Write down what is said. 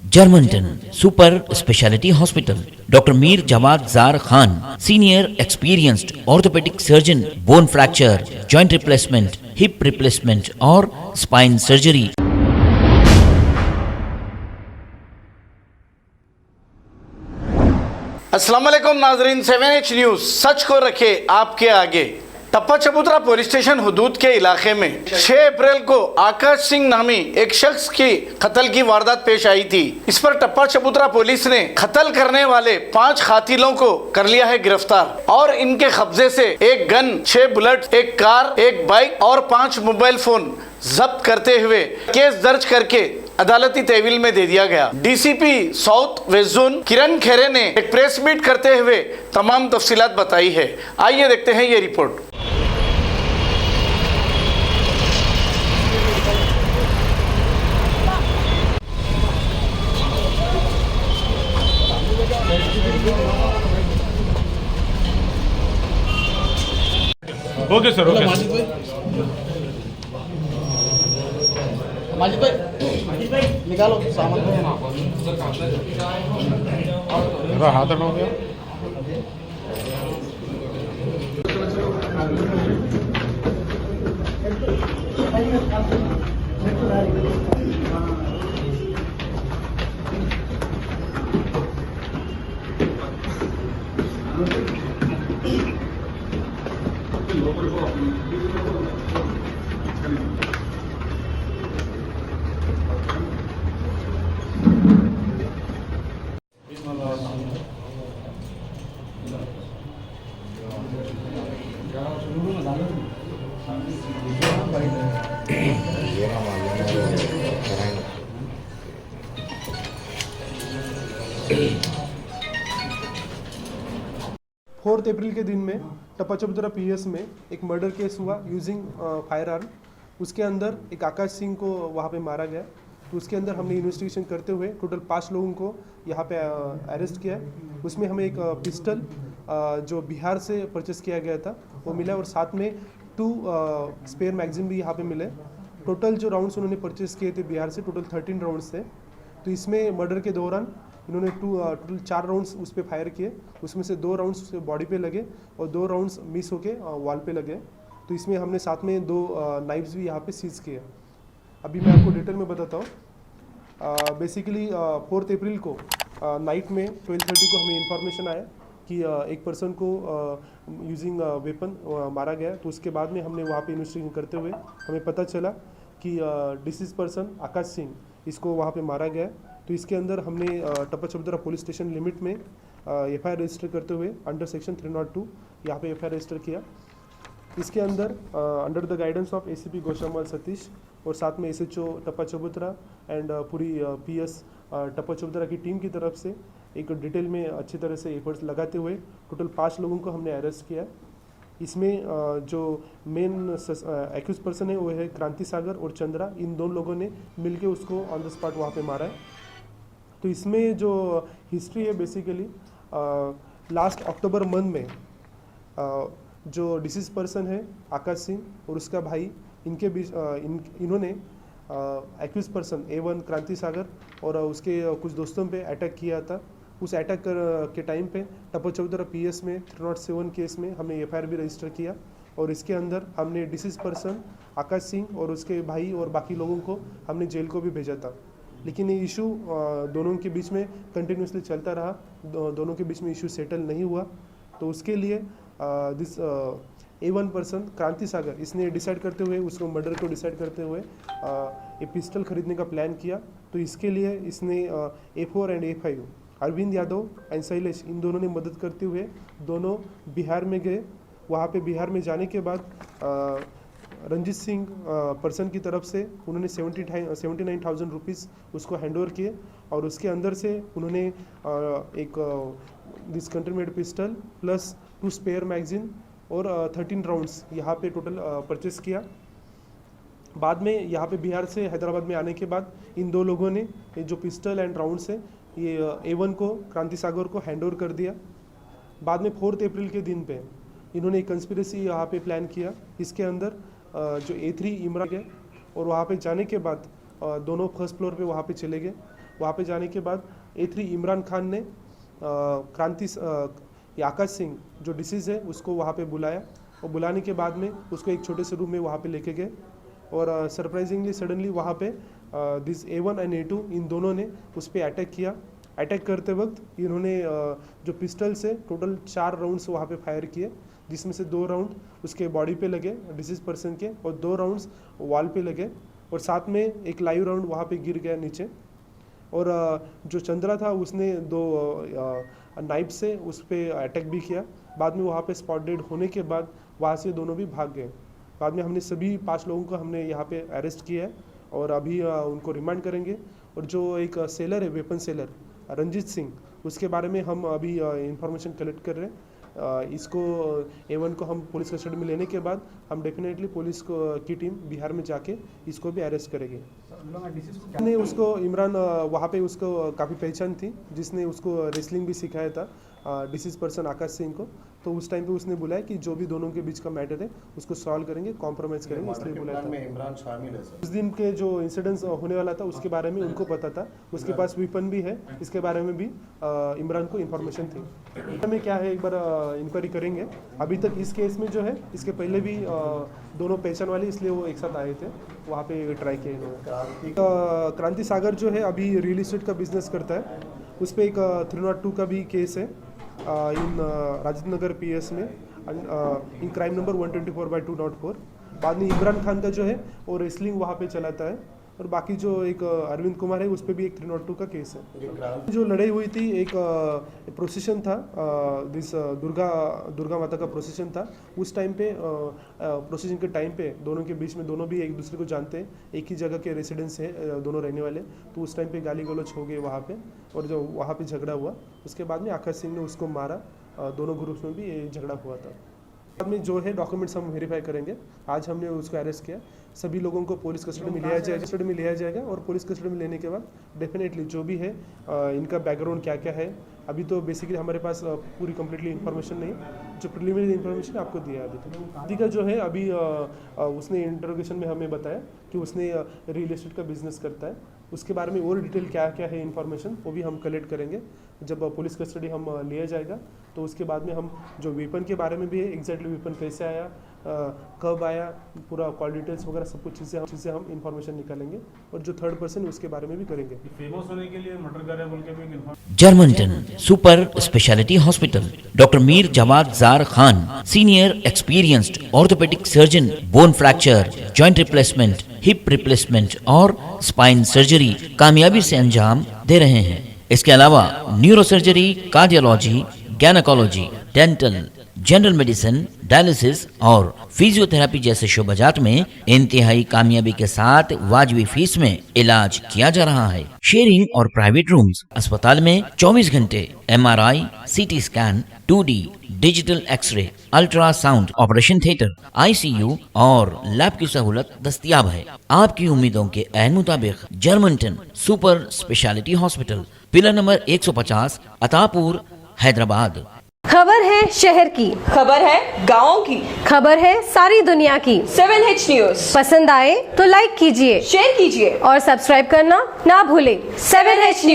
Germantown Super Speciality Hospital. Dr. Mir Jawad Zar Khan, senior experienced orthopedic surgeon, bone fracture, joint replacement, hip replacement or spine surgery. अस्सलाम वालेकुम नाजरीन, 7H news सच को रखे आपके आगे। टप्पा चबूतरा पुलिस स्टेशन हुदूद के इलाके में 6 अप्रैल को आकाश सिंह नामी एक शख्स की कत्ल की वारदात पेश आई थी। इस पर टप्पा चबूतरा पुलिस ने कत्ल करने वाले 5 कातिलों को कर लिया है गिरफ्तार और इनके कब्जे से एक गन, 6 बुलेट, एक कार, एक बाइक और 5 मोबाइल फोन जब्त करते हुए केस दर्ज करके अदालती तहवील में दे दिया गया। डीसीपी साउथ वेस्ट जोन किरण खेरे ने एक प्रेस मीट करते हुए तमाम तफसीलात बताई है। आइए देखते हैं ये report. Okay sir, okay. Majid भाई निकालो सामान। हाथ हटाओ गया। फोर्थ अप्रैल के दिन में टप्पा चबूतरा पीएस में एक मर्डर केस हुआ यूजिंग फायर आर्म। उसके अंदर एक आकाश सिंह को वहाँ पे मारा गया। तो उसके अंदर हमने इन्वेस्टिगेशन करते हुए टोटल 5 लोगों को यहाँ पे अरेस्ट किया। उसमें हमें एक पिस्टल जो बिहार से परचेस किया गया था वो मिला और साथ में 2 स्पेयर मैगजीन भी यहाँ पे मिले। टोटल जो राउंड्स उन्होंने परचेस किए थे बिहार से टोटल 13 राउंड्स थे। तो इसमें मर्डर के दौरान इन्होंने टोटल 4 राउंड्स उस पर फायर किए। उसमें से 2 राउंड्स बॉडी पे लगे और 2 राउंड्स मिस होके वॉल पे लगे। तो इसमें हमने साथ में 2 नाइफ्स भी यहाँ पे सीज किए। अभी मैं आपको डिटेल में बताता हूँ। बेसिकली 4 अप्रैल को नाइट में 12:30 को हमें इंफॉर्मेशन आया कि एक पर्सन को यूजिंग वेपन मारा गया। तो उसके बाद में हमने वहाँ पे इन्वेस्टिगेशन करते हुए हमें पता चला कि डिसीज पर्सन आकाश सिंह इसको वहाँ पे मारा गया। तो इसके अंदर हमने टप्पा चबूतरा पुलिस स्टेशन लिमिट में एफआईआर रजिस्टर करते हुए अंडर सेक्शन 302 यहाँ पे एफआईआर रजिस्टर किया। इसके अंदर under the guidance of ACP Goshamal Satish और साथ में एसएचओ टप्पा चबूतरा एंड पूरी पीएस टप्पा चबूतरा की टीम की तरफ से एक डिटेल में अच्छी तरह से एफर्ट्स लगाते हुए टोटल 5 लोगों को हमने अरेस्ट किया। इसमें जो मेन एक्यूज पर्सन है वो है क्रांति सागर और चंद्रा। इन 2 लोगों ने मिलके उसको ऑन द स्पॉट वहाँ पे मारा है। तो इसमें जो हिस्ट्री है बेसिकली लास्ट अक्टूबर मंथ में जो डिसीज पर्सन है आकाश सिंह और उसका भाई इनके बीच इन्होंने एक्यूज पर्सन A1 क्रांति सागर और उसके कुछ दोस्तों पे अटैक किया था। उस अटैक के टाइम पे टप्पा चबूतरा पीएस में 307 केस में हमने एफआईआर भी रजिस्टर किया और इसके अंदर हमने डिसीज पर्सन आकाश सिंह और उसके भाई और बाकी लोगों को हमने जेल को भी भेजा था। लेकिन ये इशू दोनों के बीच में कंटिन्यूसली चलता रहा। दोनों के बीच में इशू सेटल नहीं हुआ। तो उसके लिए दिस A1 पर्सन क्रांति सागर इसने डिसाइड करते हुए उसको मर्डर को डिसाइड करते हुए एक पिस्टल खरीदने का प्लान किया। तो इसके लिए इसने A4 and A5 Arvind Yadav and Shailesh इन दोनों ने मदद करते हुए दोनों बिहार में गए। वहाँ पे बिहार में जाने के बाद रंजीत सिंह पर्सन की तरफ से उन्होंने 79,000 रुपीज़ उसको हैंड ओवर किए और उसके अंदर से उन्होंने एक this country made pistol plus 2 spare magazine और 13 राउंड्स यहाँ पे टोटल परचेस किया। बाद में यहाँ पे बिहार से हैदराबाद में आने के बाद इन 2 लोगों ने ये जो पिस्टल एंड राउंड्स है ये A1 को क्रांति सागर को हैंड ओवर कर दिया। बाद में 4 अप्रैल के दिन पे इन्होंने एक कंस्पिरेसी यहाँ पे प्लान किया। इसके अंदर जो A3 इमरान है और वहाँ पे जाने के बाद दोनों फर्स्ट फ्लोर पे वहाँ पे चले गए वहाँ पे जाने के बाद A3 इमरान खान ने ये आकाश सिंह जो डिसीज़ है उसको वहाँ पे बुलाया और बुलाने के बाद में उसको एक छोटे से रूम में वहाँ पे लेके गए और सरप्राइजिंगली सडनली वहाँ पे दिस A1 एंड A2 इन दोनों ने उस पर अटैक किया। अटैक करते वक्त इन्होंने जो पिस्टल से टोटल 4 राउंड्स वहाँ पे फायर किए, जिसमें से 2 राउंड उसके बॉडी पे लगे डिसीज पर्सन के और 2 राउंड्स वॉल पे लगे और साथ में एक लाइव राउंड वहाँ पे गिर गया नीचे। और जो चंद्रा था उसने 2 नाइफ से उस पर अटैक भी किया। बाद में वहाँ पे स्पॉट डेड होने के बाद वहाँ से दोनों भी भाग गए। बाद में हमने सभी 5 लोगों को हमने यहाँ पे अरेस्ट किया है और अभी उनको रिमांड करेंगे। और जो एक सेलर है, वेपन सेलर रंजीत सिंह, उसके बारे में हम अभी इंफॉर्मेशन कलेक्ट कर रहे हैं। इसको A1 को हम पुलिस कस्टडी में लेने के बाद हम डेफिनेटली पुलिस की टीम बिहार में जाके इसको भी अरेस्ट करेगी। ने उसको इमरान वहाँ पे उसको काफ़ी पहचान थी, जिसने उसको रेसलिंग भी सिखाया था डिसीज पर्सन आकाश सिंह को। तो उस टाइम पे उसने बुलाया कि जो भी दोनों के बीच का मैटर है उसको सॉल्व करेंगे, कॉम्प्रोमाइज़ करेंगे, इसलिए बुलाया था। इमरान शामिल है सर। उस दिन के जो इंसिडेंट्स होने वाला था उसके बारे में उनको पता था, उसके पास वेपन भी है, इसके बारे में भी इमरान को इन्फॉर्मेशन थी। हमें क्या है एक बार इंक्वायरी करेंगे। अभी तक इस केस में जो है इसके पहले भी दोनों पहचान वाले, इसलिए वो एक साथ आए थे, वहाँ पे ट्राई किया इन्होंने। क्रांति सागर जो है अभी रियल इस्टेट का बिजनेस करता है, उस पर एक 302 का भी केस है इन राजेंद्र नगर PS में इन क्राइम नंबर 124/204। बाद में इमरान खान का जो है वो रेसलिंग वहाँ पे चलाता है और बाकी जो एक अरविंद कुमार है उस पर भी एक 302 का केस है। जो लड़ाई हुई थी एक प्रोसेशन था, दिस दुर्गा माता का प्रोसेशन था। उस टाइम पे प्रोसेशन के टाइम पे दोनों के बीच में दोनों भी एक दूसरे को जानते हैं, एक ही जगह के रेसिडेंस है दोनों रहने वाले। तो उस टाइम पे गाली गलौज हो गए वहाँ पे और जो वहाँ पे झगड़ा हुआ, उसके बाद में आकाश सिंह ने उसको मारा। दोनों ग्रुप्स में भी ये झगड़ा हुआ था। बाद में जो है डॉक्यूमेंट्स हम वेरीफाई करेंगे। आज हमने उसको अरेस्ट किया। सभी लोगों को पुलिस कस्टडी में लिया जाएगा और पुलिस कस्टडी में लेने के बाद डेफिनेटली जो भी है इनका बैकग्राउंड क्या क्या है, अभी तो बेसिकली हमारे पास पूरी कंप्लीटली इन्फॉर्मेशन नहीं, जो प्रिलिमिनरी इन्फॉर्मेशन आपको दिया है अभी का जो है। अभी उसने इंटरोगेशन में हमें बताया कि उसने रियल एस्टेट का बिजनेस करता है। उसके बारे में और डिटेल क्या क्या है इन्फॉर्मेशन वो भी हम कलेक्ट करेंगे। जब पुलिस कस्टडी हम लिया जाएगा तो उसके बाद में हम जो वेपन के बारे में भी है, एग्जैक्टली वेपन कैसे आया, कब आया, पूरा कॉल डिटेल्स वगैरह सब कुछ चीज़ें हम इंफॉर्मेशन निकालेंगे और जो थर्ड पर्सन उसके बारे में भी करेंगे। फेमस होने के लिए मर्डर कर रहे हैं बोल के भी information. Germanton super speciality hospital, doctor Mir Jamat Jar Khan, senior experienced orthopaedic surgeon, bone fracture, joint replacement, hip replacement और स्पाइन सर्जरी कामयाबी से अंजाम दे रहे हैं। इसके अलावा neuro surgery, cardiology, gynaecology, dental, general medicine, dialysis और फिजियोथेरेपी जैसे शोबाजात में इंतहाई कामयाबी के साथ वाजबी फीस में इलाज किया जा रहा है। शेयरिंग और प्राइवेट रूम्स, अस्पताल में 24 घंटे MRI, CT scan, 2D digital X ray, ultrasound, operation theatre, ICU और लैब की सहूलत दस्तयाब है। आपकी उम्मीदों के ऐन मुताबिक जर्मनटन super speciality hospital, pillar number 150, Attapur, Hyderabad. खबर है शहर की, खबर है गाँव की, खबर है सारी दुनिया की। 7H न्यूज पसंद आए तो लाइक कीजिए, शेयर कीजिए और सब्सक्राइब करना ना भूलें। 7H news.